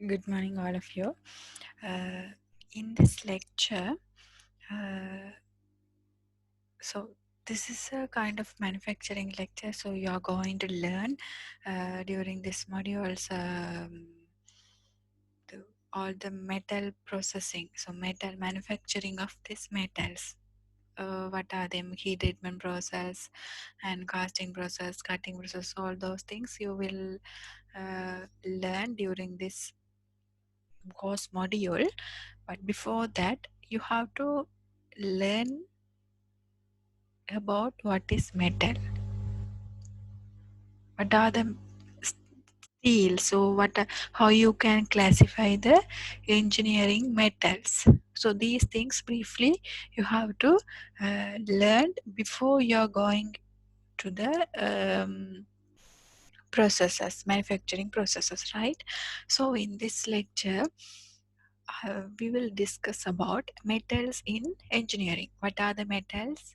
Good morning, all of you. In this lecture, uh, so this is a kind of manufacturing lecture. So you are going to learn during this modules the, all the metal processing. So metal manufacturing of these metals. What are them? Heat treatment process and casting process, cutting process. All those things you will learn during this course module. But before that, you have to learn about what is metal. What are the steel? So how you can classify the engineering metals. So these things briefly you have to learn before you're going to the processes, manufacturing processes, right? So in this lecture, we will discuss about metals in engineering. What are the metals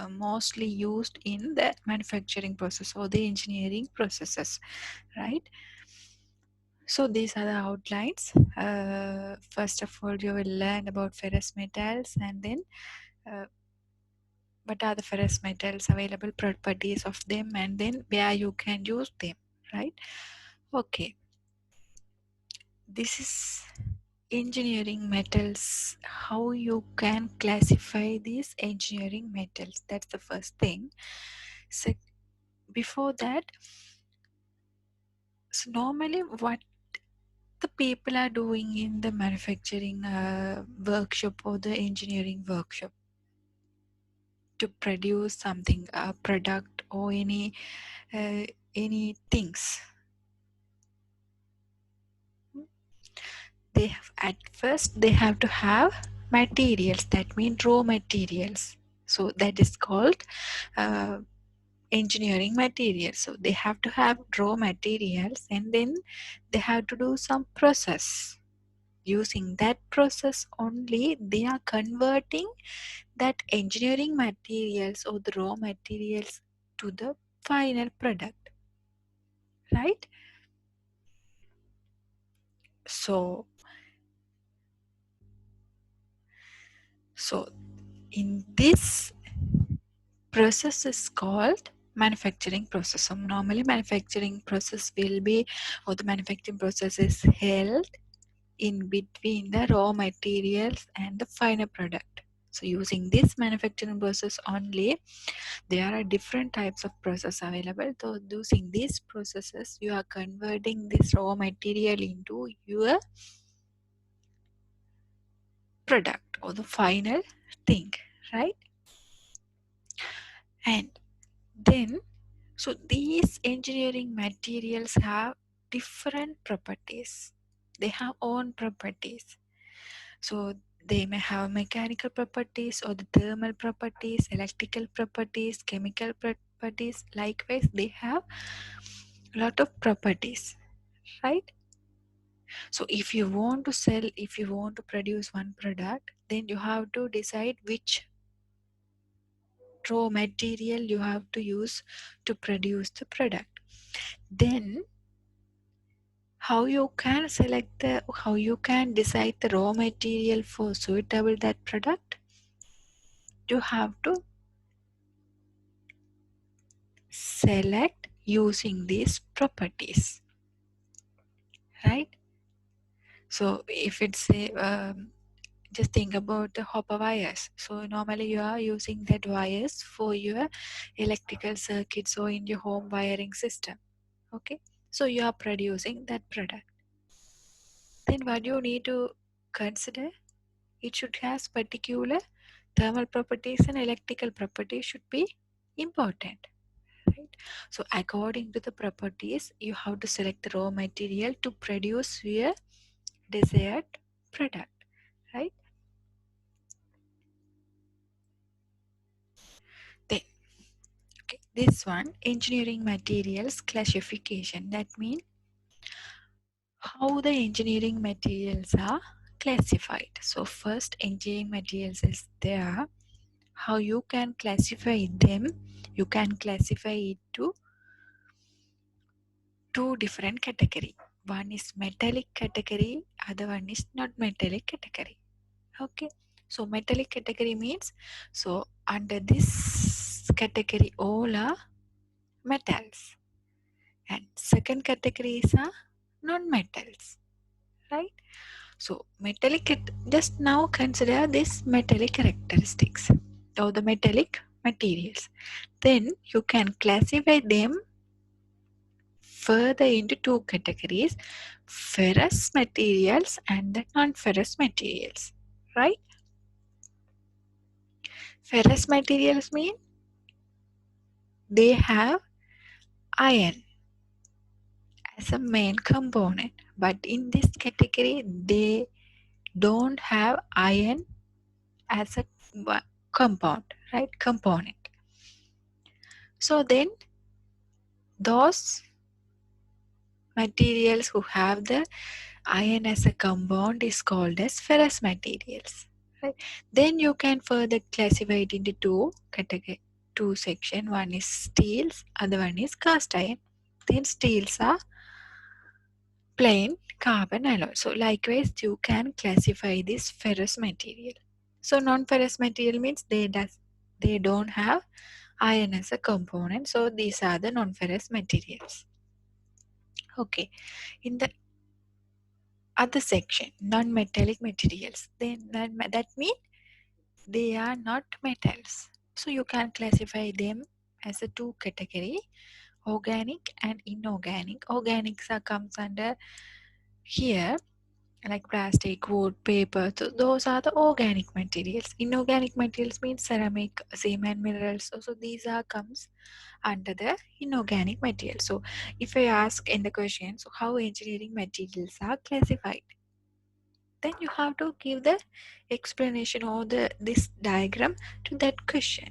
mostly used in the manufacturing process or the engineering processes, right? So these are the outlines. First of all, you will learn about ferrous metals, and then uh, what are the ferrous metals, available properties of them, and then where you can use them, right? Okay, this is engineering metals. How you can classify these engineering metals, that's the first thing. So before that, so normally what the people are doing in the manufacturing workshop or the engineering workshop to produce something, a product or any things, they have at first they have to have materials, that mean raw materials. So that is called uh, engineering materials. So they have to have raw materials, and then they have to do some process. Using that process only, they are converting that engineering materials or the raw materials to the final product, right? So so in this process is called manufacturing process. So normally manufacturing process will be, or the manufacturing process is held in between the raw materials and the final product. So using this manufacturing process only, there are different types of process available. So using these processes, you are converting this raw material into your product or the final thing, right? And then, so these engineering materials have different properties. They have own properties. So they may have mechanical properties or the thermal properties, electrical properties, chemical properties. Likewise, they have a lot of properties, right? So if you want to sell, if you want to produce one product, then you have to decide which raw material you have to use to produce the product. Then how you can decide the raw material for suitable that product, you have to select using these properties, right? So if it's a just think about the hopper wires. So normally you are using that wires for your electrical circuits or in your home wiring system. Okay, so you are producing that product. Then what you need to consider, it should have particular thermal properties and electrical properties should be important, right? So according to the properties, you have to select the raw material to produce your desired product, right? Then, okay, this one, engineering materials classification. That means how the engineering materials are classified. So first, engineering materials is there. How you can classify them? You can classify it to two different categories. One is metallic category, other one is not metallic category. Okay, so metallic category means, so under this category all are metals, and second categories are non-metals, right? So metallic, just now consider this metallic characteristics or the metallic materials. Then you can classify them further into two categories: ferrous materials and the non-ferrous materials, right? Ferrous materials mean they have iron as a main component, but in this category they don't have iron as a compound, right? Component. So then those materials who have the iron as a compound is called as ferrous materials, right? Then you can further classify it into two category, two section. One is steels, other one is cast iron. Then steels are plain carbon alloy. So likewise you can classify this ferrous material. So non-ferrous material means they don't have iron as a component. So these are the non-ferrous materials. Okay. In the other section, non-metallic materials, then that means they are not metals. So you can classify them as a two category: organic and inorganic. Organics are comes under here, like plastic, wood, paper. So those are the organic materials. Inorganic materials means ceramic, cement, minerals. So these are comes under the inorganic material. So if I ask in the question, so how engineering materials are classified, then you have to give the explanation or this diagram to that question.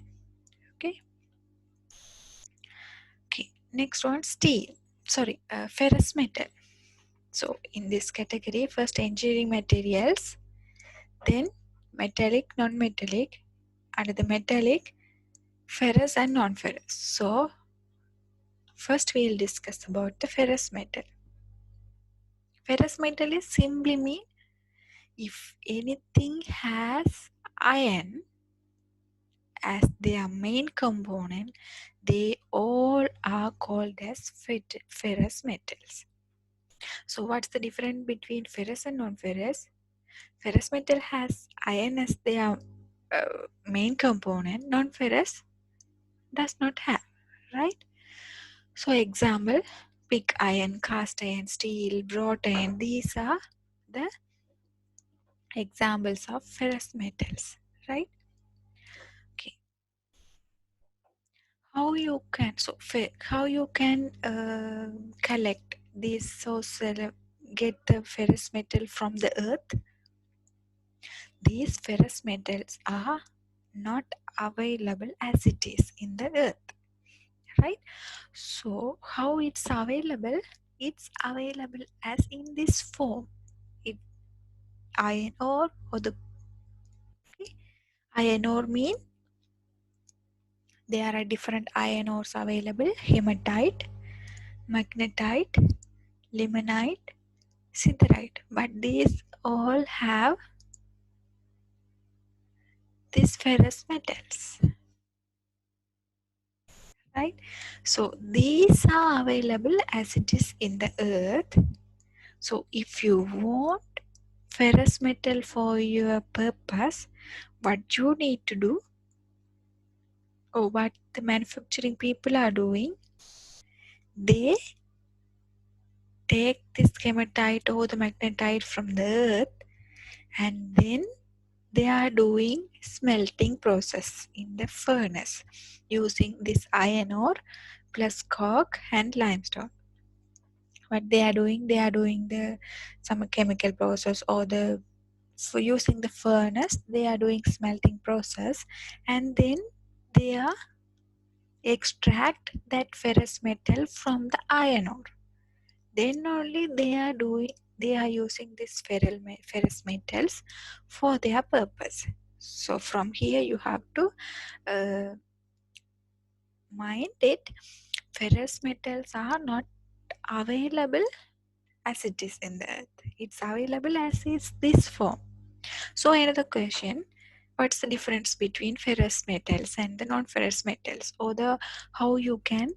Okay. Okay. Next one, steel. Sorry, ferrous metal. So in this category, first engineering materials, then metallic, non-metallic, and the metallic, ferrous and non-ferrous. So first we will discuss about the ferrous metal. Ferrous metal is simply mean if anything has iron as their main component, they all are called as ferrous metals. So what's the difference between ferrous and non-ferrous? Ferrous metal has iron as their main component. Non-ferrous does not have, right? So example, pig iron, cast iron, steel, wrought iron, these are the examples of ferrous metals, right? Okay. How you can how you can collect these get the ferrous metal from the earth? These ferrous metals are not available as it is in the earth, right? So how it's available? It's available as in this form. It iron ore or the okay. Iron ore mean there are different iron ores available: hematite, magnetite, limonite, siderite. But these all have these ferrous metals, right? So these are available as it is in the earth. So if you want ferrous metal for your purpose, what you need to do, or what the manufacturing people are doing, they take this hematite or the magnetite from the earth, and then they are doing smelting process in the furnace using this iron ore plus coke and limestone. What they are doing, the some chemical process, or the for using the furnace they are doing smelting process, and then they are extract that ferrous metal from the iron ore. Then only they are using this ferrous metals for their purpose. So from here you have to mind it, ferrous metals are not available as it is in the earth. It's available as is this form. So another question, what's the difference between ferrous metals and the non-ferrous metals, or the how you can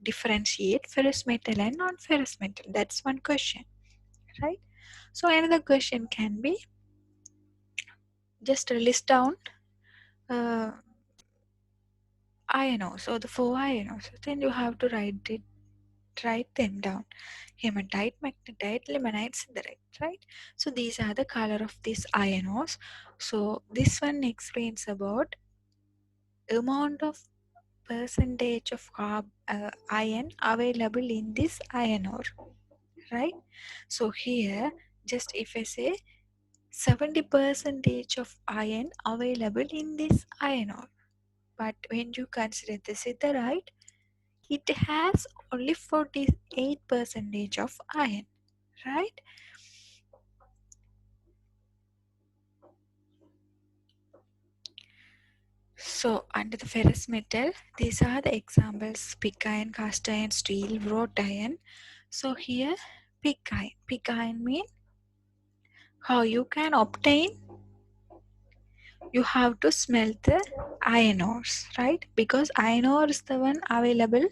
differentiate ferrous metal and non-ferrous metal? That's one question, right? So another question can be just list down uh, iron ores or the four iron ores. Then you have to write them down: hematite, magnetite, limonite, siderite, right? So these are the color of these iron ores. So this one explains about amount of percentage of iron available in this iron ore, right? So here, just if I say 70 percentage of iron available in this iron ore, but when you consider the siderite, it has only 48 percentage of iron, right? So under the ferrous metal, these are the examples: pig iron, cast iron, steel, wrought iron. So here, pig iron. Pig iron means how you can obtain, you have to smelt the iron ores, right? Because iron ore is the one available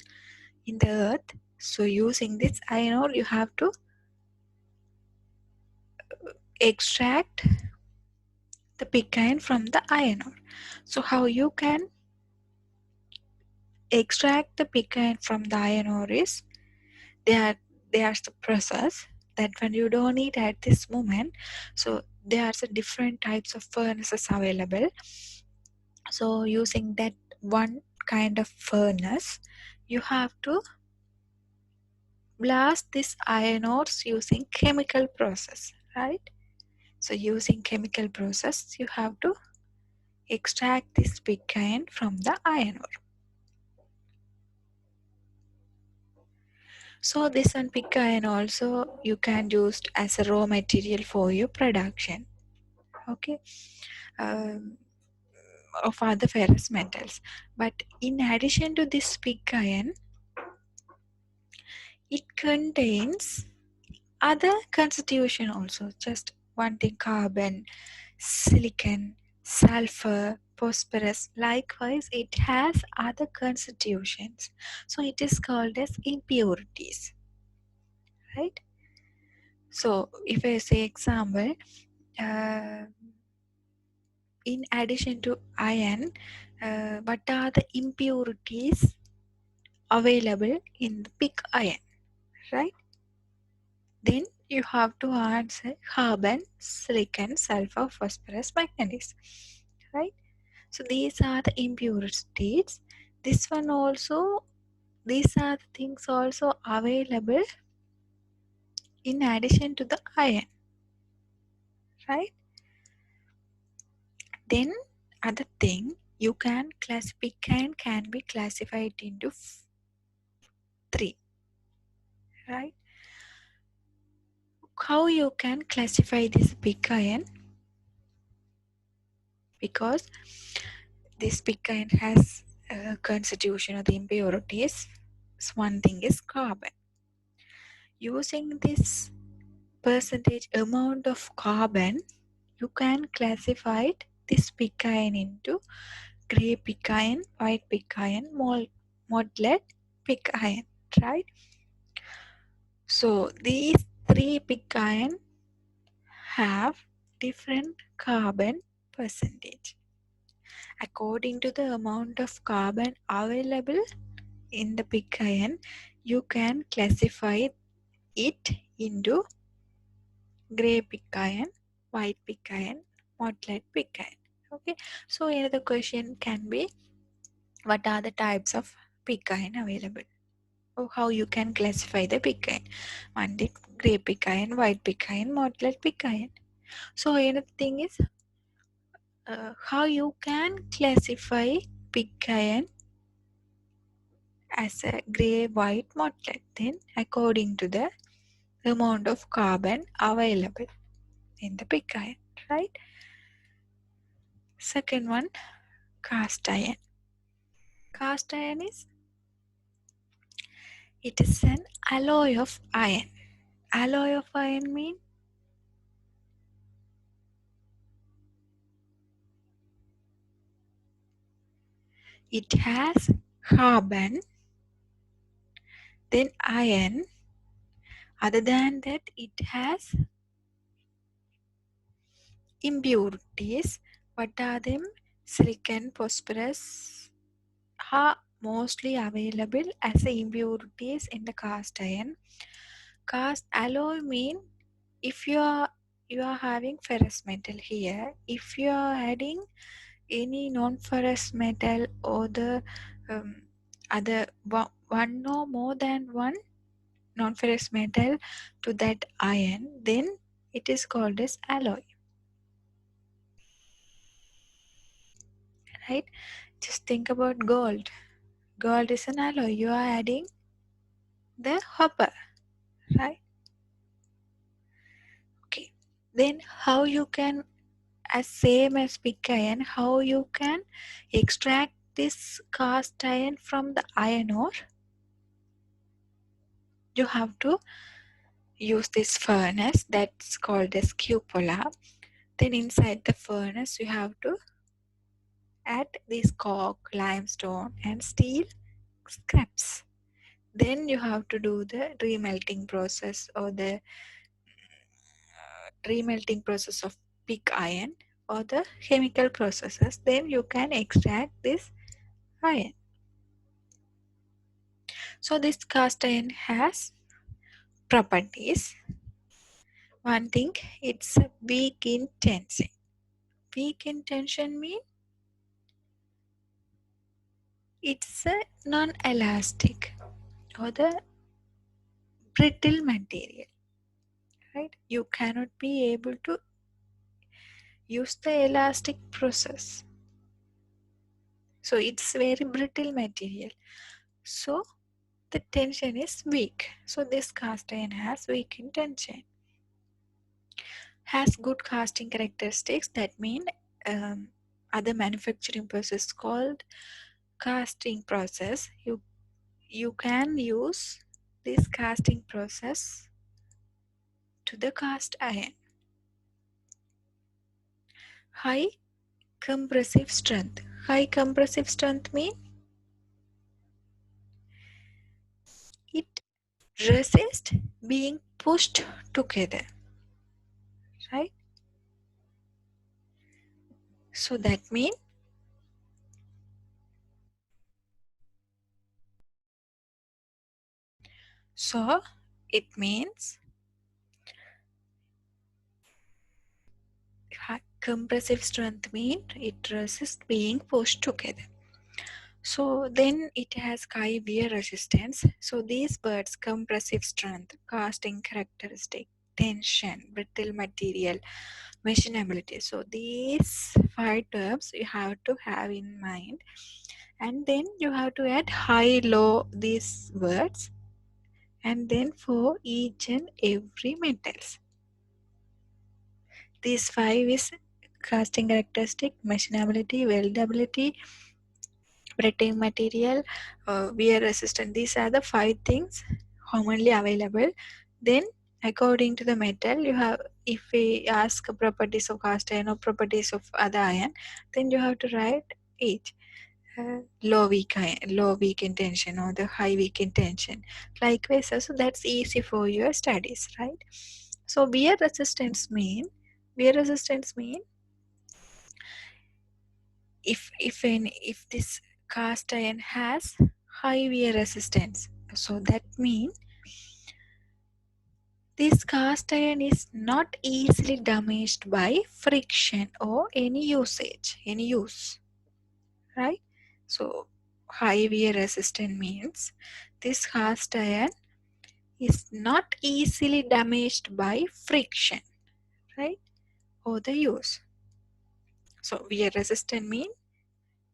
in the earth. So using this iron ore, you have to extract the pig iron from the iron ore. So how you can extract the pig iron from the iron ore is, there there's the process that when you don't need at this moment. So there's a different types of furnaces available. So using that one kind of furnace, you have to blast this iron ores using chemical process, right? So using chemical process, you have to extract this pig iron from the iron ore. So this one pig iron also you can use as a raw material for your production, okay, um, of other ferrous metals. But in addition to this pig iron, it contains other constitution also. Just one thing: carbon, silicon, sulfur, phosphorus. Likewise, it has other constitutions. So it is called as impurities, right? So if I say example, uh, in addition to iron, what are the impurities available in the pig iron, right? Then you have to answer carbon, silicon, sulfur, phosphorus, manganese, right? So these are the impurities. This one also, these are the things also available in addition to the iron, right? Then other thing, you can classify, can be classified into three, right? How you can classify this pig iron? Because this pig iron has a constitution of the impurities. So one thing is carbon. Using this percentage amount of carbon, you can classify this pig iron into grey pig iron, white pig iron, mottled pig iron, right? So these three pig iron have different carbon percentage. According to the amount of carbon available in the pig iron, you can classify it into grey pig iron, white pig iron, mottled pig iron. Okay, so another question can be, what are the types of pig iron available? Or how you can classify the pig iron? One thing, grey pig iron, white pig iron, mottled pig iron. So another thing is, how you can classify pig iron as a grey, white, mottled. Then according to the amount of carbon available in the pig iron, right? Second one, cast iron. Cast iron is, it is an alloy of iron. Alloy of iron mean it has carbon, then iron. Other than that, it has impurities. What are them? Silicon, phosphorus are mostly available as impurities in the cast iron. Cast alloy mean if you are having ferrous metal here, if you are adding any non-ferrous metal or the other one or more than one non-ferrous metal to that iron, then it is called as alloy, right? Just think about gold. Gold is an alloy. You are adding the copper, right? Okay. Then how you can, as same as pig iron, how you can extract this cast iron from the iron ore? You have to use this furnace that's called as cupola. Then inside the furnace you have to add this coke, limestone and steel scraps. Then you have to do the remelting process or the remelting process of pig iron or the chemical processes. Then you can extract this iron. So this cast iron has properties. One thing, it's weak in tension. Weak in tension means it's a non-elastic or the brittle material, right? You cannot be able to use the elastic process. So it's very brittle material. So the tension is weak. So this cast iron has weak in tension. Has good casting characteristics. That mean other manufacturing process called casting process. You can use this casting process to the cast iron. High compressive strength. High compressive strength mean it resists being pushed together, right? So that means so it means compressive strength means it resists being pushed together. So then it has high wear resistance. So these words compressive strength, casting characteristic, tension, brittle material, machinability. So these 5 terms you have to have in mind, and then you have to add high, low these words, and then for each and every metals. These 5 is casting characteristic, machinability, weldability, brittle material, wear resistant. These are the 5 things commonly available. Then according to the metal, you have, if we ask properties of cast iron or properties of other iron, then you have to write each. Low weak intention or the high weak intention. Likewise, so that's easy for your studies, right? So wear resistance mean if this cast iron has high wear resistance, so that means this cast iron is not easily damaged by friction or any use, right? So high wear resistant means this cast iron is not easily damaged by friction, right, or the use. So wear resistant means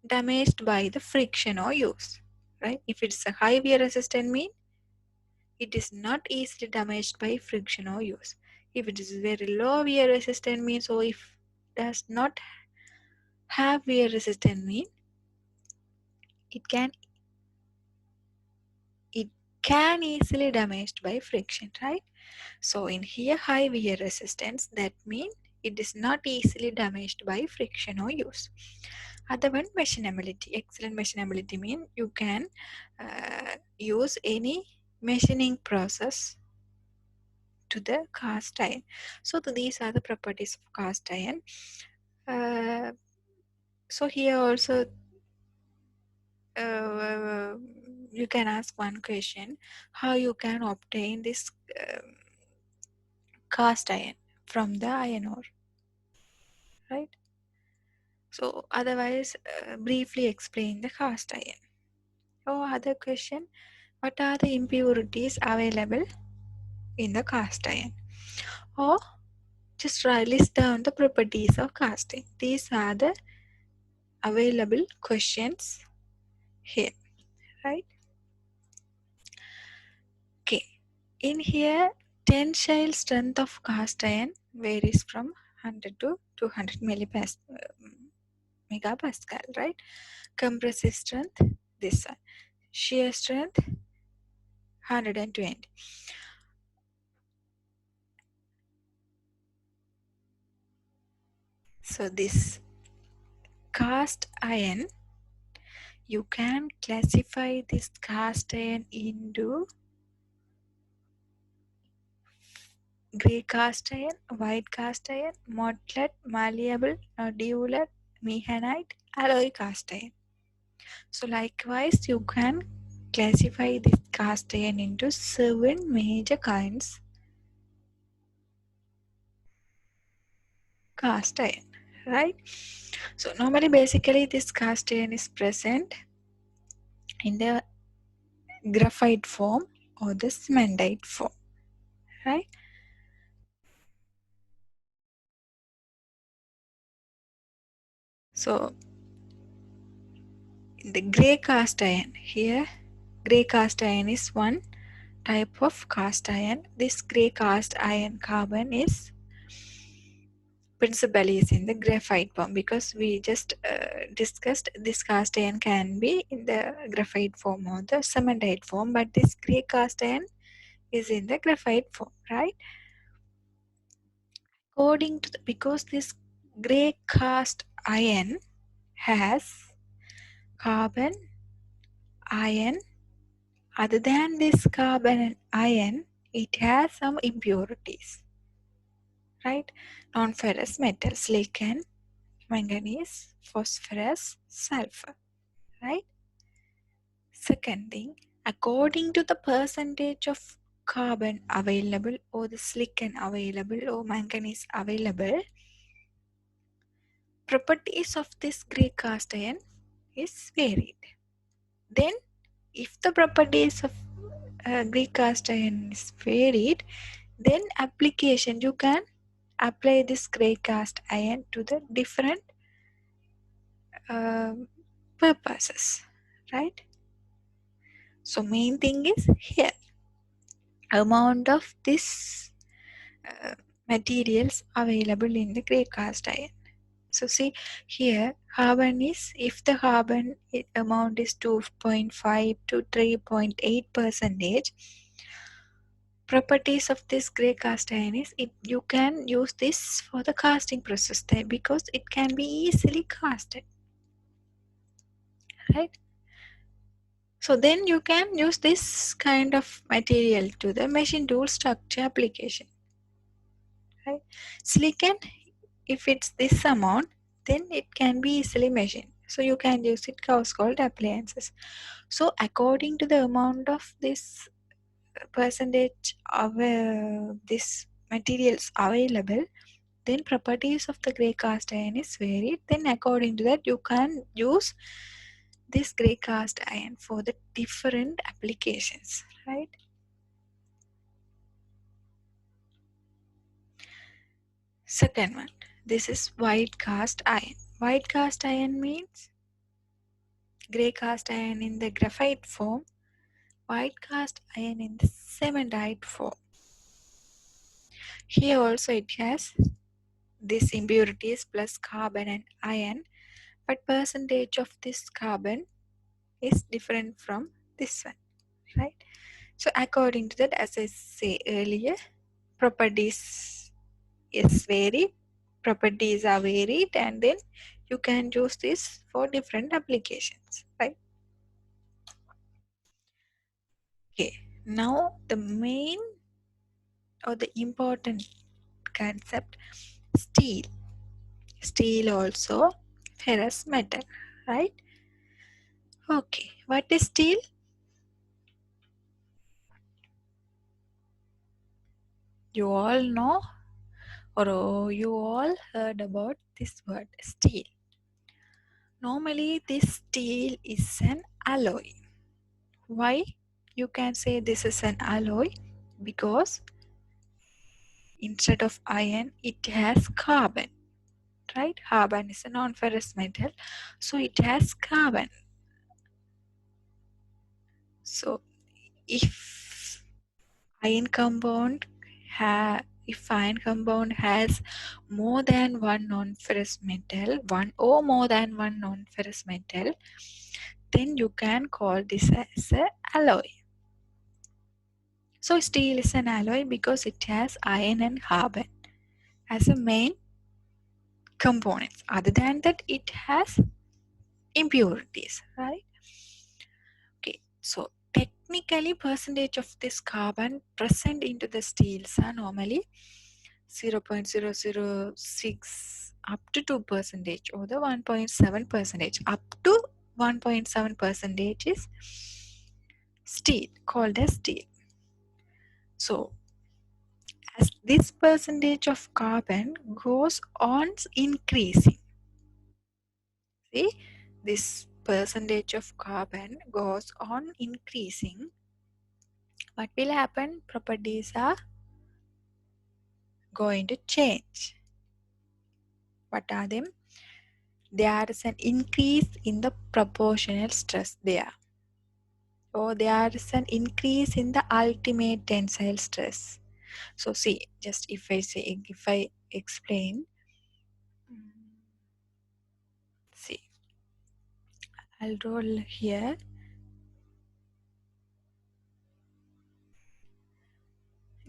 damaged by the friction or use, right? If it's a high wear resistant mean it is not easily damaged by friction or use. If it is very low wear resistant means, or if does not have wear resistant mean it can it can easily damaged by friction, right? So in here high wear resistance, that means it is not easily damaged by friction or use. Other one, machinability. Excellent machinability mean you can use any machining process to the cast iron. So these are the properties of cast iron. So here also uh, you can ask one question: how you can obtain this cast iron from the iron ore, right? So otherwise, briefly explain the cast iron. Or other question: what are the impurities available in the cast iron? Or just list down the properties of casting. These are the available questions here, right? Okay. In here, tensile strength of cast iron varies from 100 to 200 megapascal, right? Compressive strength, this one. Shear strength, 120. So this cast iron, you can classify this cast iron into grey cast iron, white cast iron, motlette, malleable, nodular, mehanite, alloy cast iron. So likewise, you can classify this cast iron into 7 major kinds cast iron, right? So normally basically this cast iron is present in the graphite form or the cementite form, right? So in the grey cast iron, here grey cast iron is one type of cast iron. This grey cast iron carbon is principally is in the graphite form, because we just discussed this cast iron can be in the graphite form or the cementite form, but this grey cast iron is in the graphite form, right? According to because this grey cast iron has carbon, iron. Other than this carbon and iron, it has some impurities, right? Non-ferrous metals, silicon, manganese, phosphorus, sulfur, right? Second thing, according to the percentage of carbon available or the silicon available or manganese available, properties of this grey cast iron is varied. Then if the properties of grey cast iron is varied, then application you can apply this grey cast iron to the different purposes, right? So main thing is here amount of this materials available in the grey cast iron. So see here carbon is, if the carbon amount is 2.5 to 3.8 percentage, properties of this grey cast iron is you can use this for the casting process there, because it can be easily casted, right? So then you can use this kind of material to the machine tool structure application, right? Silicon, if it's this amount, then it can be easily machined. So you can use it household appliances. So according to the amount of this percentage of this materials available, then properties of the grey cast iron is varied. Then according to that you can use this grey cast iron for the different applications, right? Second one, this is white cast iron. White cast iron means grey cast iron in the graphite form, white cast iron in the cementite form. Here also it has this impurities plus carbon and iron, but percentage of this carbon is different from this one, right? So according to that, as I say earlier, properties properties are varied, and then you can use this for different applications, right? Okay, now the main or the important concept, steel. Steel also ferrous metal, right? Okay, what is steel? You all know, or you all heard about this word steel. Normally this steel is an alloy. Why you can say this is an alloy? Because instead of iron it has carbon, right? Carbon is a non-ferrous metal, so it has carbon. So if iron compound if iron compound has more than one non-ferrous metal, one or more than one non-ferrous metal, then you can call this as a alloy. So steel is an alloy because it has iron and carbon as a main components. Other than that, it has impurities, right? Okay, so technically percentage of this carbon present into the steels are normally 0.006 up to 2 percentage, or the 1.7 percentage. Up to 1.7 percentage is steel, called as steel. So as this percentage of carbon goes on increasing, see, this percentage of carbon goes on increasing, what will happen? Properties are going to change. What are them? There is an increase in the proportional stress there, or there is an increase in the ultimate tensile stress. So see, just if I explain, see, I'll roll here.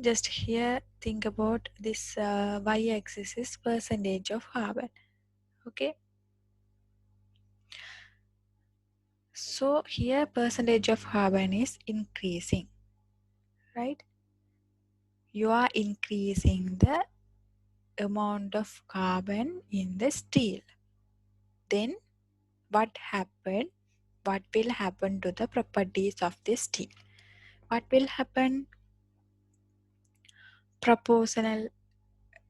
Just here, think about this y-axis is percentage of carbon. Okay, so here percentage of carbon is increasing, right? You are increasing the amount of carbon in the steel. Then what happened? What will happen to the properties of this steel? What will happen? Proportional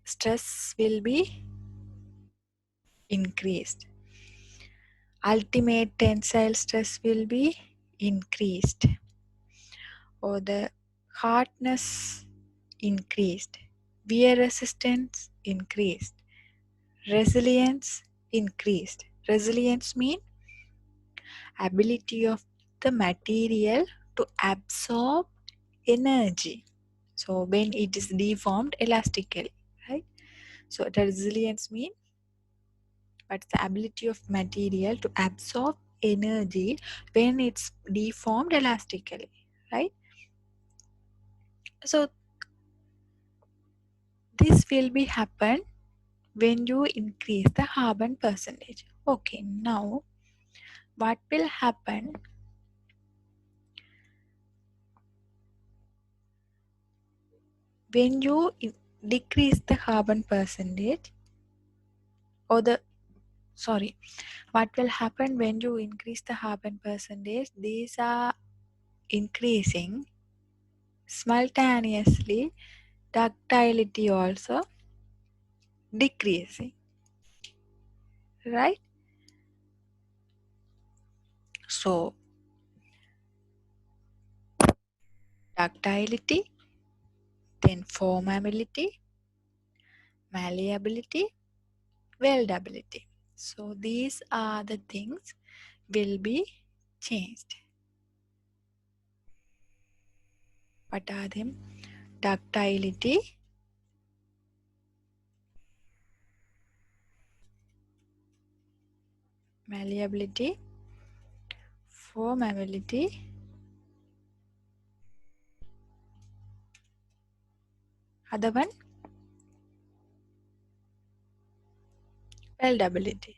stress will be increased. Ultimate tensile stress will be increased, or the hardness increased, wear resistance increased, resilience increased. Resilience means ability of the material to absorb energy. So when it is deformed elastically, right? So the resilience means what's the ability of material to absorb energy when it's deformed elastically, right? So this will be happen when you increase the carbon percentage. Okay, now what will happen when you decrease the carbon percentage, or the sorry, what will happen when you increase the carbon percentage? These are increasing simultaneously, ductility also decreasing, right? So ductility, then formability, malleability, weldability. So these are the things will be changed. What are them? Ductility, malleability, formability, Other one, weldability.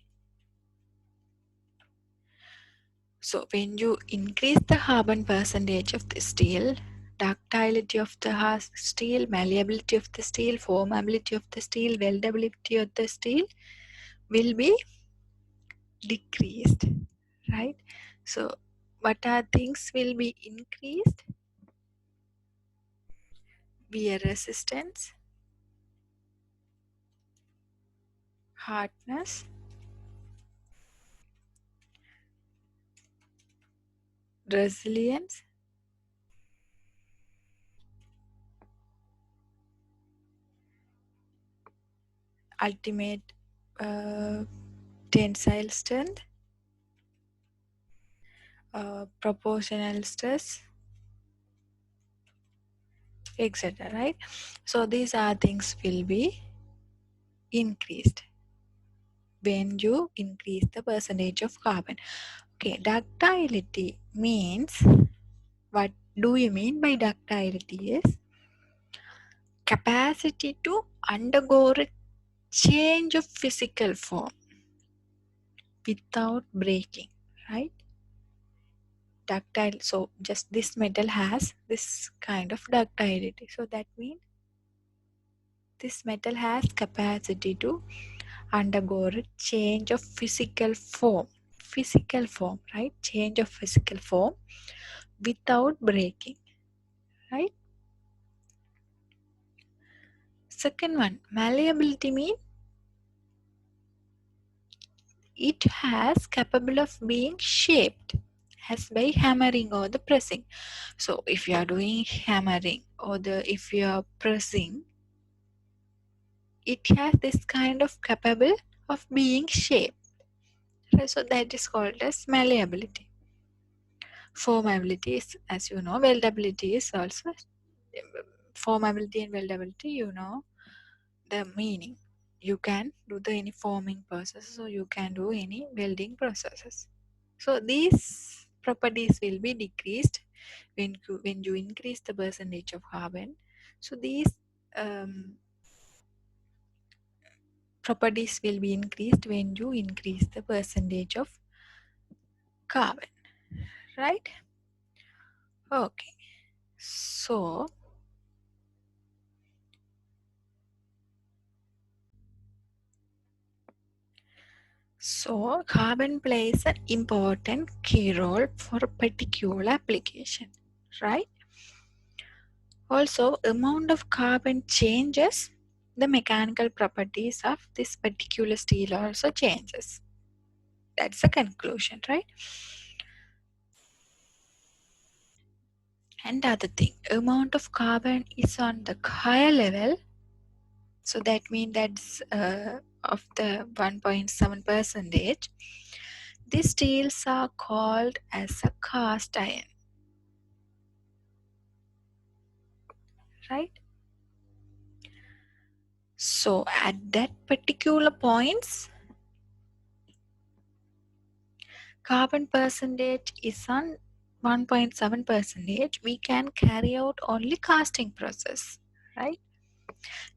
So when you increase the carbon percentage of the steel, ductility of the steel, malleability of the steel, formability of the steel, weldability of the steel will be decreased, right? So what are things will be increased? Wear resistance, hardness, resilience, ultimate uh, tensile strength, proportional stress, etc. Right? So these are things will be increased when you increase the percentage of carbon. Okay, ductility means, what do you mean by ductility is capacity to undergo a change of physical form without breaking, right? Ductile, so just this metal has this kind of ductility, so that means this metal has capacity to undergo a change of physical form, right? Change of physical form without breaking, right? Second one, malleability means it has capable of being shaped as by hammering or the pressing. So if you are doing hammering or if you are pressing, it has this kind of capable of being shaped. Right? So that is called as malleability. Formability is, as you know, weldability is also formability and weldability, you know the meaning. You can do the any forming process or you can do any welding processes. So these properties will be decreased when you increase the percentage of carbon. So these um, properties will be increased when you increase the percentage of carbon, right? Okay. So carbon plays an important key role for a particular application, right? Also, amount of carbon changes, the mechanical properties of this particular steel also changes. That's the conclusion, right? And other thing, amount of carbon is on the higher level, so that means that's of the 1.7 percentage. These steels are called as a cast iron, right? So at that particular points, carbon percentage is on 1.7 percentage. We can carry out only casting process, right?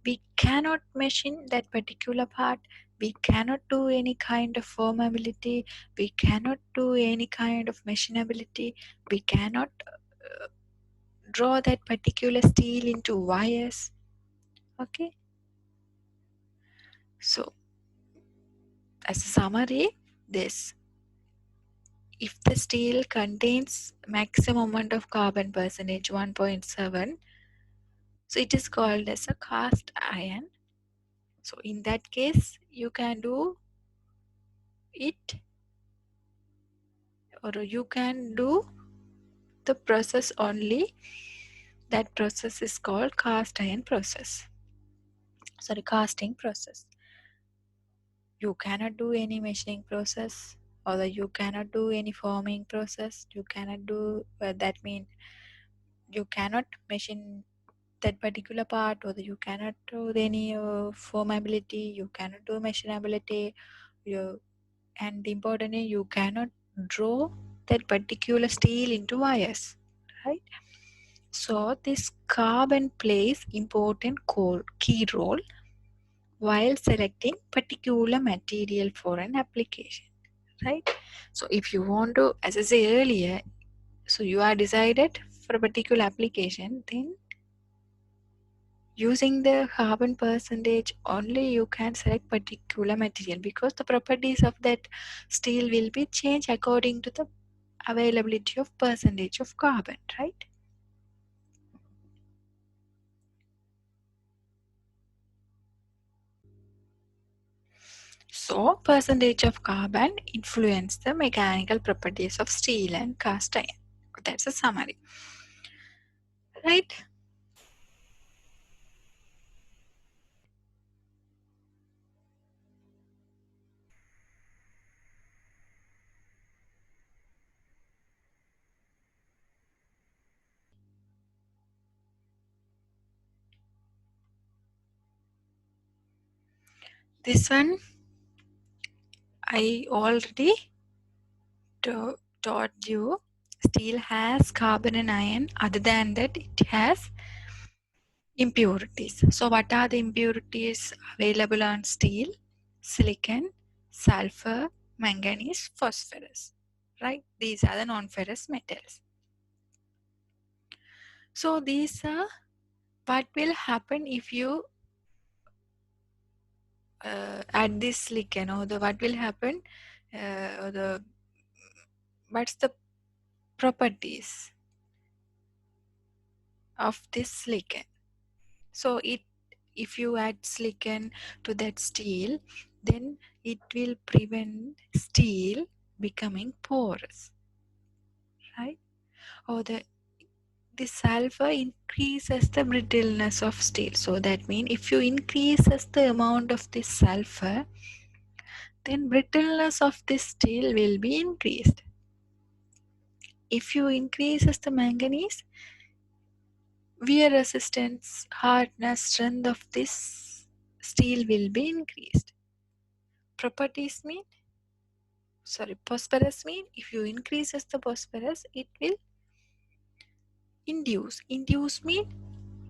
We cannot machine that particular part. We cannot do any kind of formability. We cannot do any kind of machinability. We cannot draw that particular steel into wires. Okay. So as a summary, this, if the steel contains maximum amount of carbon percentage 1.7, so it is called as a cast iron. So in that case, you can do it, or you can do the process only. That process is called cast iron process. Sorry, casting process. You cannot do any machining process, or you cannot do any forming process. You cannot do that mean you cannot machine that particular part, or you cannot do any formability. You cannot do machinability. You, and importantly, you cannot draw that particular steel into wires, right? So this carbon plays important key role while selecting particular material for an application, right? So if you want to, as I said earlier, so you are decided for a particular application, then using the carbon percentage only you can select particular material, because the properties of that steel will be changed according to the availability of percentage of carbon, right? So percentage of carbon influence the mechanical properties of steel and cast iron. That's a summary, right? This one I already taught you. Steel has carbon and iron. Other than that, it has impurities. So what are the impurities available on steel? Silicon, sulfur, manganese, phosphorus, right? These are the non-ferrous metals. So these are what will happen if you add this silicon, or the what will happen, or the what's the properties of this silicon. So it, if you add silicon to that steel, then it will prevent steel becoming porous, right? Or the sulfur increases the brittleness of steel. So that means if you increases the amount of this sulfur, then brittleness of this steel will be increased. If you increases the manganese, wear resistance, hardness, strength of this steel will be increased. Properties mean, sorry, phosphorus mean if you increases the phosphorus, it will induce mean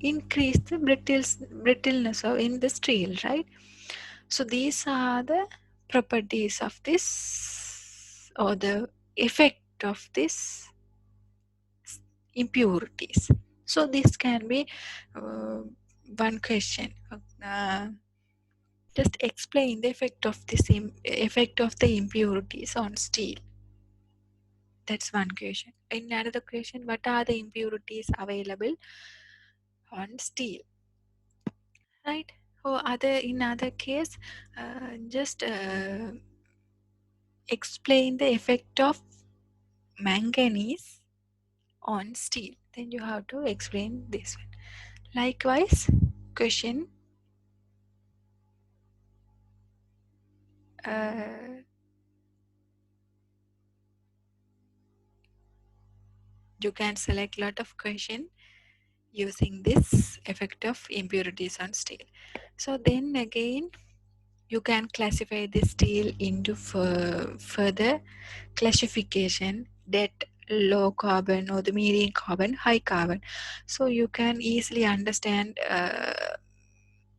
increase the brittleness of in the steel, right? So these are the properties of this, or the effect of this impurities. So this can be uh, one question. Just explain the effect of this effect of the impurities on steel. That's one question. In another question, what are the impurities available on steel? Right? Or other, in other case, just explain the effect of manganese on steel. Then you have to explain this one. Likewise, question, uh, you can select lot of question using this effect of impurities on steel. So then again, you can classify the steel into further classification, that low carbon or the medium carbon, high carbon. So you can easily understand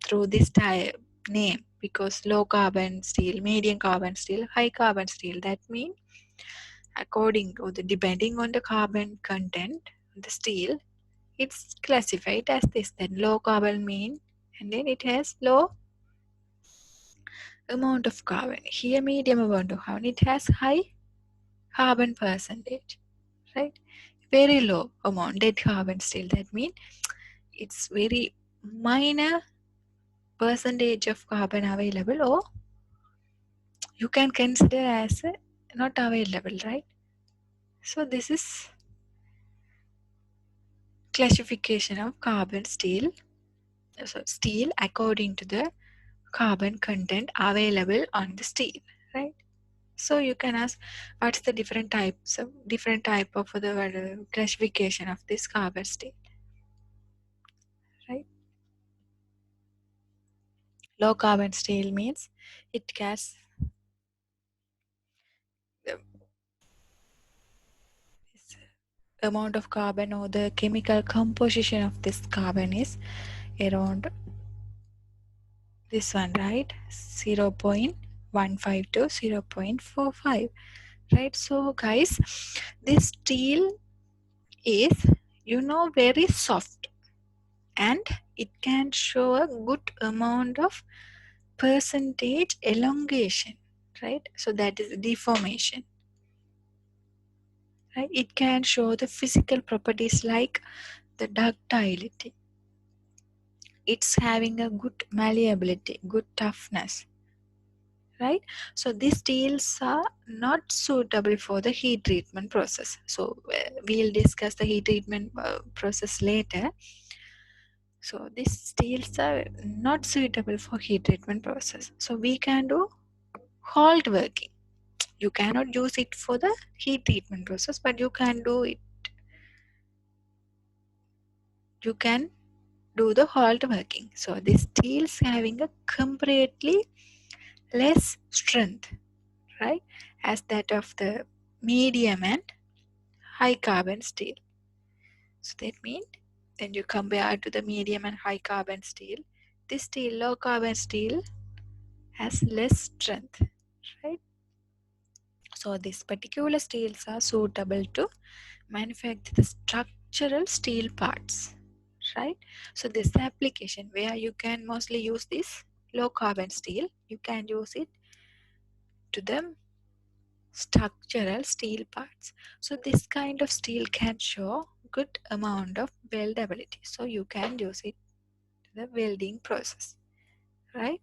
through this type name, because low carbon steel, medium carbon steel, high carbon steel, that means according or the depending on the carbon content the steel, it's classified as this. Then low carbon mean, and then it has low amount of carbon. Here medium amount of carbon, it has high carbon percentage, right? Very low amount dead carbon still. That means it's very minor percentage of carbon available, or you can consider as not available, right? So this is classification of carbon steel. So steel according to the carbon content available on the steel, right? So you can ask, what's the different type of the classification of this carbon steel, right? Low carbon steel means it has uh, amount of carbon or the chemical composition of this carbon is around this one, right? 0.15 to 0.45, right? So guys, this steel is, very soft, and it can show a good amount of percentage elongation, right? So that is deformation, right? It can show the physical properties like the ductility. It's having a good malleability, good toughness, right? So these steels are not suitable for the heat treatment process. So we'll discuss the heat treatment process later. So these steels are not suitable for heat treatment process. So we can do halt working. You cannot use it for the heat treatment process, but you can do it. You can do the halt working. So this steels having a comparatively less strength, right, as that of the medium and high carbon steel. So that means when you compare to the medium and high carbon steel, this steel, low carbon steel, has less strength, right? So these particular steels are suitable to manufacture the structural steel parts, right? So this application where you can mostly use this low carbon steel, you can use it to the structural steel parts. So this kind of steel can show good amount of weldability, so you can use it in the welding process, right?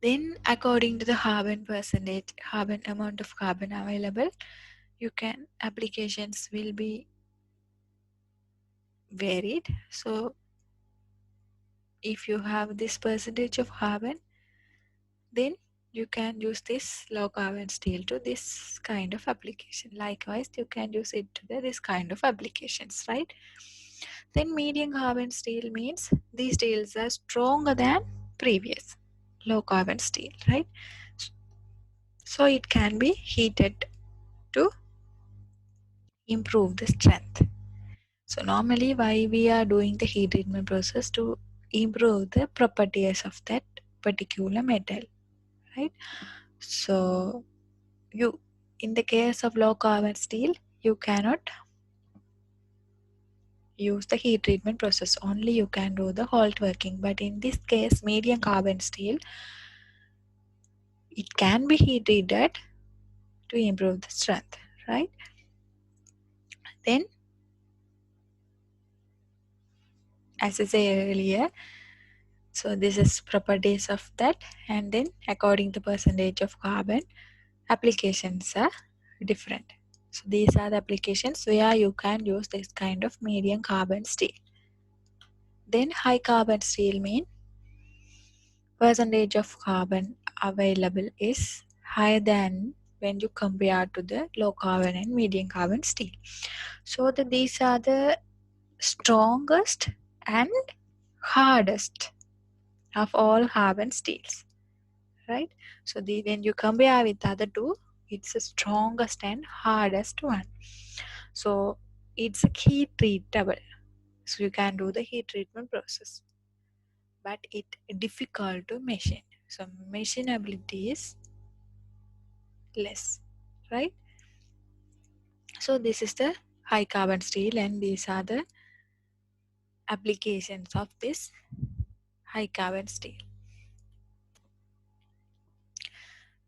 Then according to the carbon percentage, carbon amount of carbon available, you can applications will be varied. So if you have this percentage of carbon, then you can use this low carbon steel to this kind of application. Likewise, you can use it to this kind of applications, right? Then medium carbon steel means these steels are stronger than previous low carbon steel, right? So it can be heated to improve the strength. So normally why we are doing the heat treatment process to improve the properties of that particular metal, right? So you, in the case of low carbon steel, you cannot use the heat treatment process, only you can do the halt working. But in this case, medium carbon steel, it can be heat treated to improve the strength, right? Then as I said earlier, so this is properties of that, and then according to percentage of carbon, applications are different. So these are the applications where you can use this kind of medium carbon steel. Then high carbon steel mean percentage of carbon available is higher than when you compare to the low carbon and medium carbon steel. So these are the strongest and hardest of all carbon steels, right? So when you compare with the other two, it's the strongest and hardest one. So it's a heat treatable, so you can do the heat treatment process, but it difficult to machine. So machinability is less, right? So this is the high carbon steel, and these are the applications of this high carbon steel.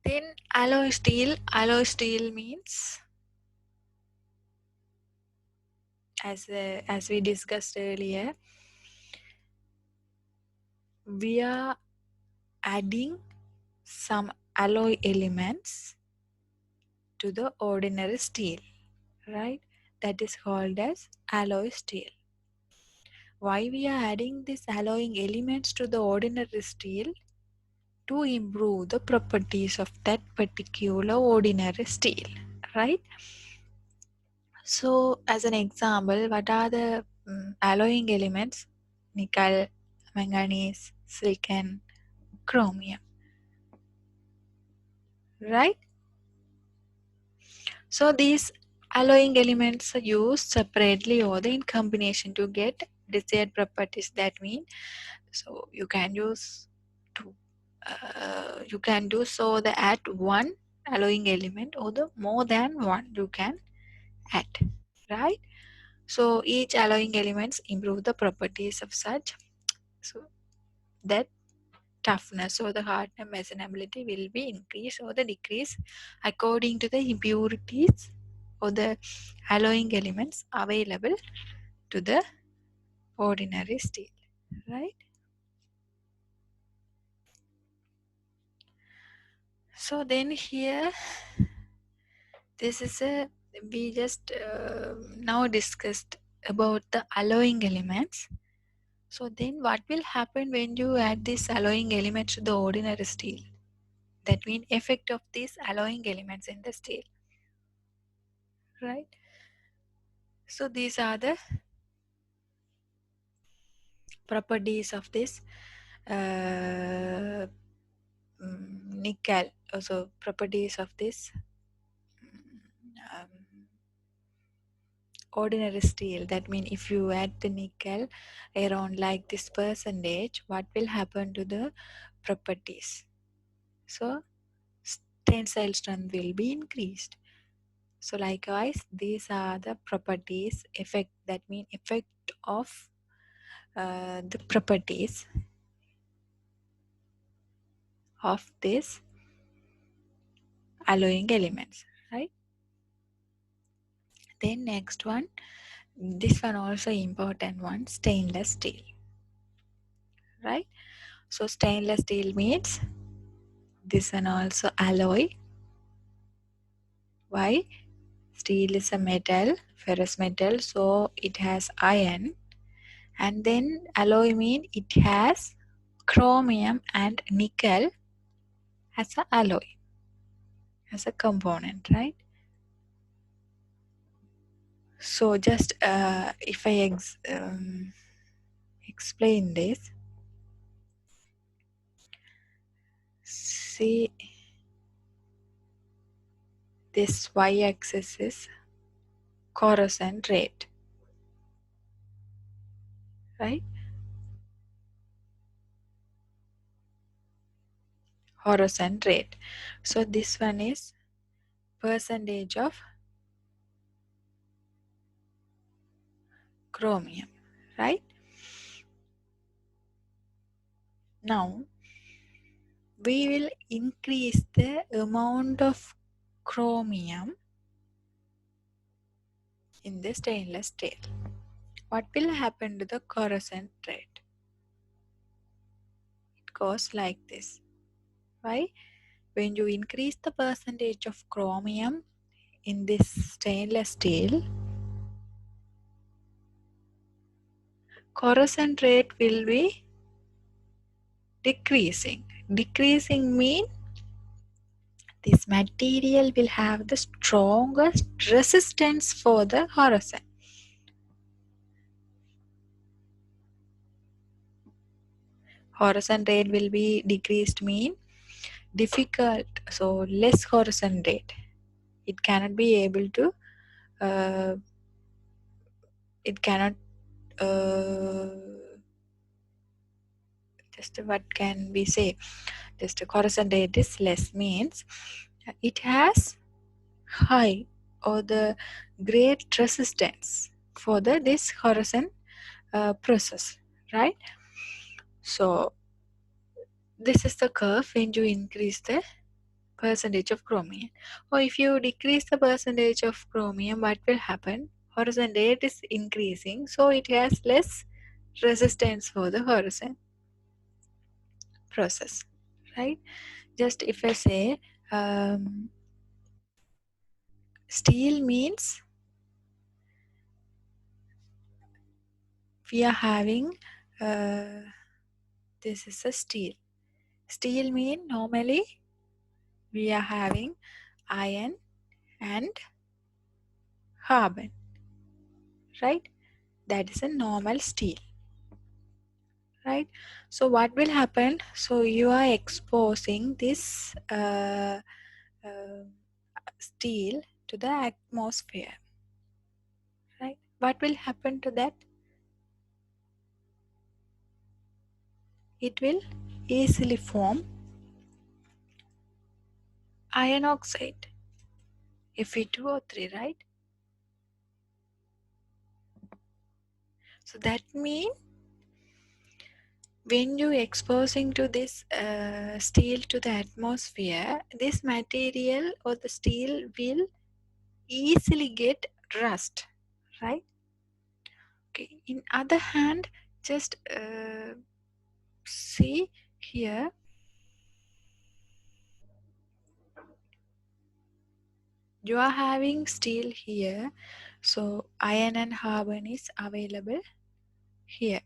Then alloy steel. Alloy steel means, as we discussed earlier, we are adding some alloy elements to the ordinary steel, right? That is called as alloy steel. Why we are adding these alloying elements to the ordinary steel? To improve the properties of that particular ordinary steel, right? So as an example, what are the alloying elements? Nickel, manganese, silicon, chromium, right? So these alloying elements are used separately or in combination to get desired properties. That mean, so you can use to you can do so the add one alloying element or the more than one you can add, right? So each alloying elements improve the properties of such, so that toughness or the hardness messenability will be increased or the decrease according to the impurities or the alloying elements available to the ordinary steel, right? So then here, this is a, we just now discussed about the alloying elements. So then what will happen when you add these alloying elements to the ordinary steel? That means effect of these alloying elements in the steel, right? So these are the properties of this uh, nickel, also properties of this ordinary steel. That means if you add the nickel around like this percentage, what will happen to the properties? So tensile strength will be increased. So likewise, these are the properties effect, that mean effect of the properties of this alloying elements, right? Then next one, this one also important one, stainless steel, right? So stainless steel means this one also alloy. Why? Steel is a metal, ferrous metal, so it has iron. And then alloy mean it has chromium and nickel as a alloy, as a component, right? So just if I explain this, see this y-axis is corrosion rate, right? Corrosion rate. So this one is percentage of chromium, right? Now we will increase the amount of chromium in the stainless steel. What will happen to the corrosion rate? It goes like this. Why? When you increase the percentage of chromium in this stainless steel, corrosion rate will be decreasing. Decreasing means this material will have the strongest resistance for the corrosion. Corrosion rate will be decreased mean difficult, so less corrosion rate. It cannot be able to uh, it cannot just what can we say, just a corrosion rate is less means it has high or the great resistance for the this corrosion process, right? So this is the curve when you increase the percentage of chromium, or if you decrease the percentage of chromium, what will happen? Horizon rate is increasing, so it has less resistance for the horizon process, right? Just if I say steel means we are having this is a steel. Steel mean normally we are having iron and carbon, right? That is a normal steel, right? So what will happen? So you are exposing this steel to the atmosphere, right? What will happen to that? It will easily form iron oxide, Fe2O3, right? So that means when you exposing to this steel to the atmosphere, this material or the steel will easily get rust, right? Okay. In other hand, just see here, you are having steel here, so iron and carbon is available here,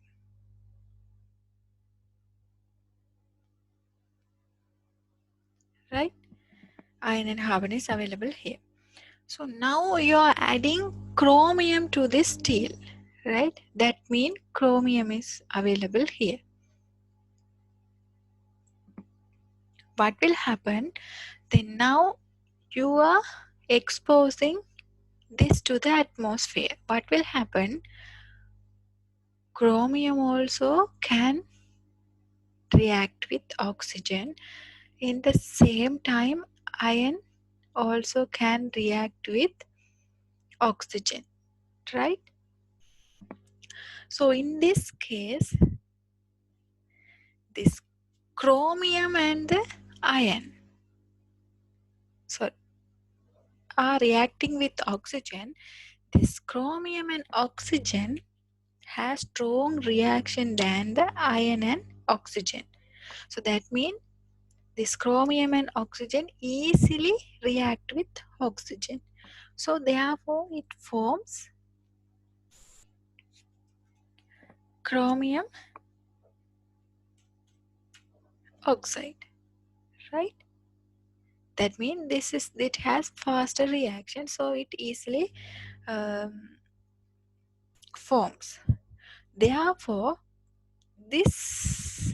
right? Iron and carbon is available here. So now you are adding chromium to this steel, right? That means chromium is available here. What will happen? Then now you are exposing this to the atmosphere. What will happen? Chromium also can react with oxygen. In the same time, iron also can react with oxygen, right? So in this case, this chromium and the iron are reacting with oxygen. This chromium and oxygen has strong reaction than the iron and oxygen. So that means this chromium and oxygen easily react with oxygen. So therefore it forms chromium oxide, right? That means it has faster reaction, so it easily forms. Therefore, this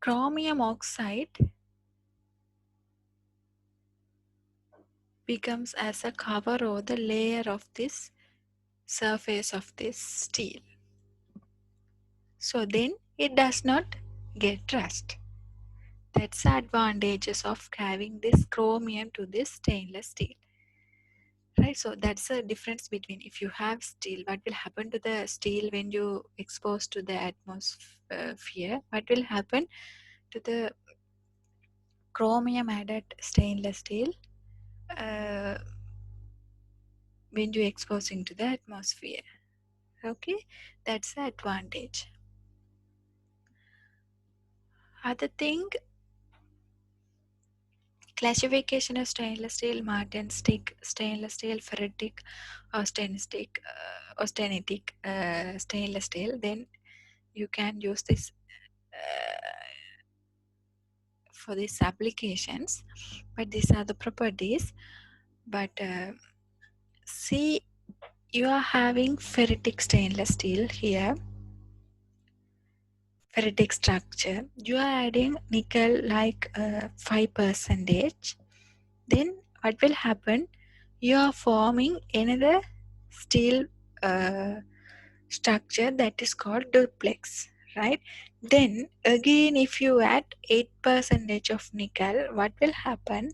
chromium oxide becomes as a cover or the layer of this surface of this steel. So then it does not get rust. That's the advantages of having this chromium to this stainless steel. Right, so that's the difference between if you have steel, what will happen to the steel when you expose to the atmosphere? What will happen to the chromium added stainless steel uh, when you exposing to the atmosphere? Okay, that's the advantage. Other thing, classification of stainless steel, Martin stick, stainless steel, ferritic, austenitic, stainless steel. Then you can use this for these applications. But these are the properties. But see, you are having ferritic stainless steel here. Ferritic structure, you are adding nickel like 5%. Then what will happen? You are forming another steel structure that is called duplex, right? Then again, if you add 8% of nickel, what will happen?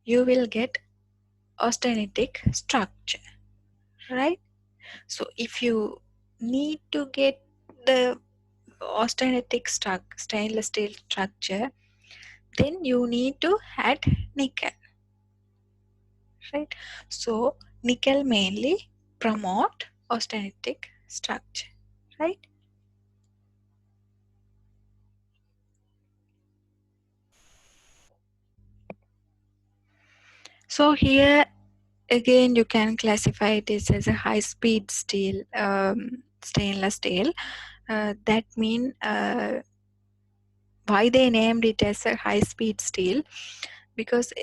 You will get austenitic structure, right? So if you need to get the austenitic stainless steel structure, then you need to add nickel, right? So nickel mainly promote austenitic structure, right? So here again you can classify this as a high speed steel, stainless steel. That mean why they named it as a high speed steel, because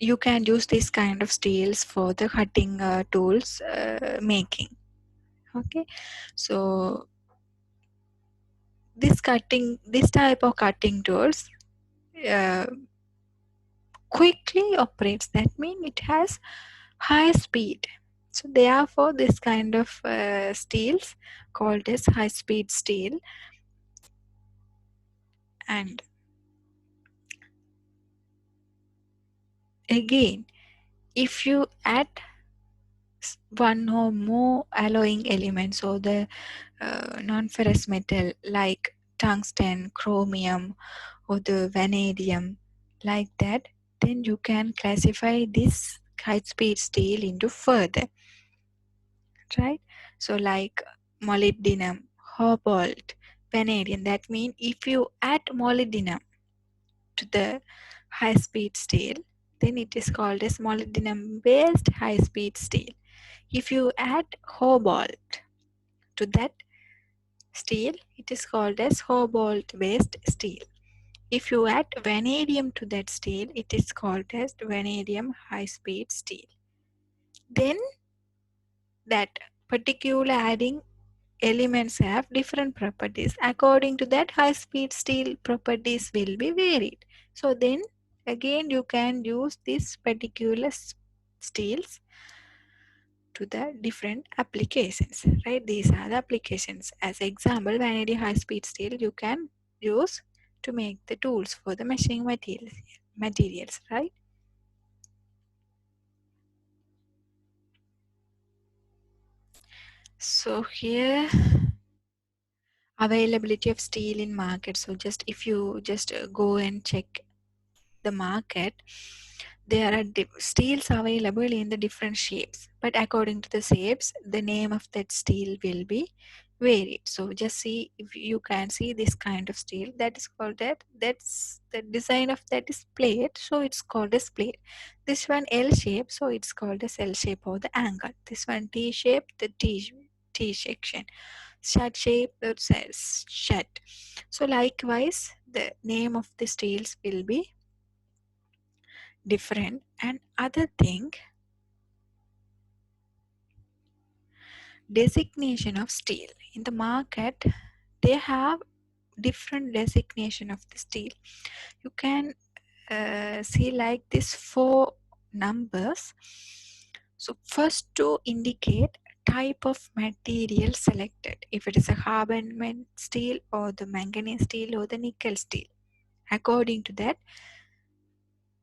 you can use this kind of steels for the cutting tools making. Okay, so this type of cutting tools, uh, quickly operates. That means it has high speed. So therefore this kind of steels called as high speed steel. And again, if you add one or more alloying elements or the non-ferrous metal like tungsten, chromium, or the vanadium, like that, then you can classify this high-speed steel into further, right? So like molybdenum, cobalt, vanadium. That means if you add molybdenum to the high-speed steel, then it is called as molybdenum-based high-speed steel. If you add cobalt to that steel, it is called as cobalt-based steel. If you add vanadium to that steel, it is called as vanadium high-speed steel. Then that particular adding elements have different properties. According to that, high-speed steel properties will be varied. So then again you can use these particular steels to the different applications, right? These are the applications. As example, vanadium high-speed steel you can use to make the tools for the machining materials, right? So here, availability of steel in market. So just if you just go and check the market, there are steels available in the different shapes, but according to the shapes the name of that steel will be varied. So just see, if you can see this kind of steel, that is called that's the design of that is plate, so it's called as plate. This one L shape, so it's called as L shape or the angle. This one T shape, the T section. Shut shape, that says shut. So likewise the name of the steels will be different. And other thing, designation of steel in the market, they have different designation of the steel. You can see like this 4 numbers. So first to indicate type of material selected, if it is a carbon steel or the manganese steel or the nickel steel. According to that,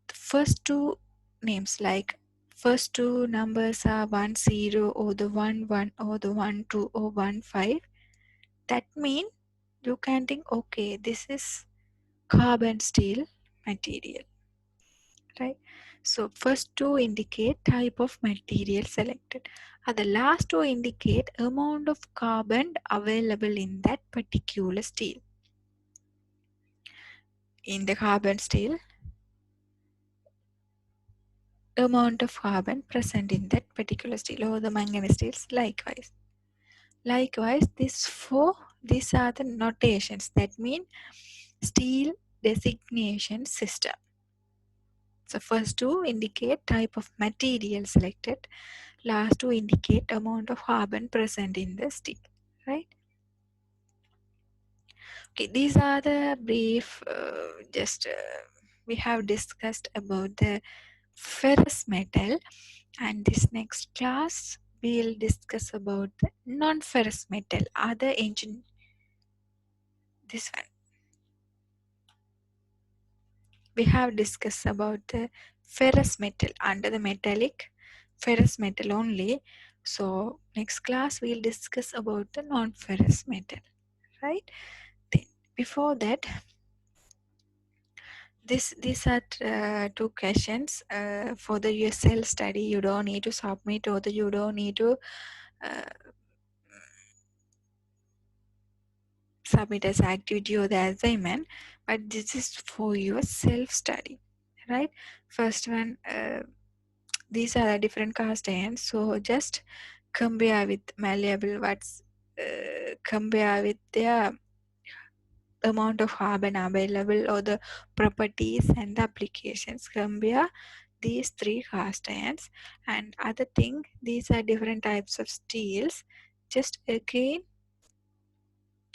the first two names, like first two numbers are 10 or the 11 or the 12 or 15. That mean you can think, okay, this is carbon steel material, right? So first two indicate type of material selected, and the last two indicate amount of carbon available in that particular steel. In the carbon steel, amount of carbon present in that particular steel, or the manganese steels likewise. Likewise, these are the notations, that mean steel designation system. So first two indicate type of material selected, last two indicate amount of carbon present in the steel, right? Okay, these are the brief, we have discussed about the ferrous metal, and this next class we'll discuss about the non-ferrous metal, other engine. This one we have discussed about the ferrous metal under the metallic ferrous metal only. So next class we'll discuss about the non-ferrous metal, right? Then before that, these are two questions for the your self study. You don't need to submit, or you don't need to uh, submit as activity or the assignment, but this is for your self study, right? First one, these are the different cast irons, so just compare with malleable, what's compare with their amount of carbon available or the properties and the applications. Compare these three cast irons. And other thing, these are different types of steels, just again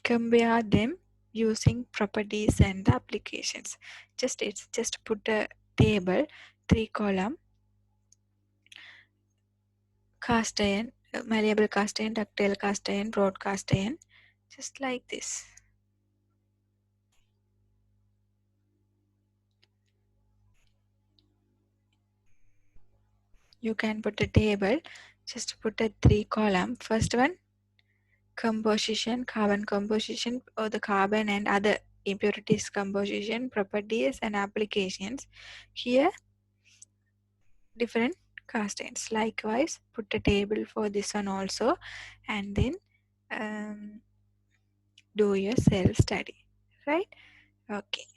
compare them using properties and the applications. Just it's just put a table, 3 column, cast iron, malleable cast iron, ductile cast iron, broad cast iron, just like this. You can put a table, just put a 3 column. First one, composition, carbon composition, or the carbon and other impurities composition, properties and applications. Here, different cast irons. Likewise, put a table for this one also, and then do your self study, right? Okay.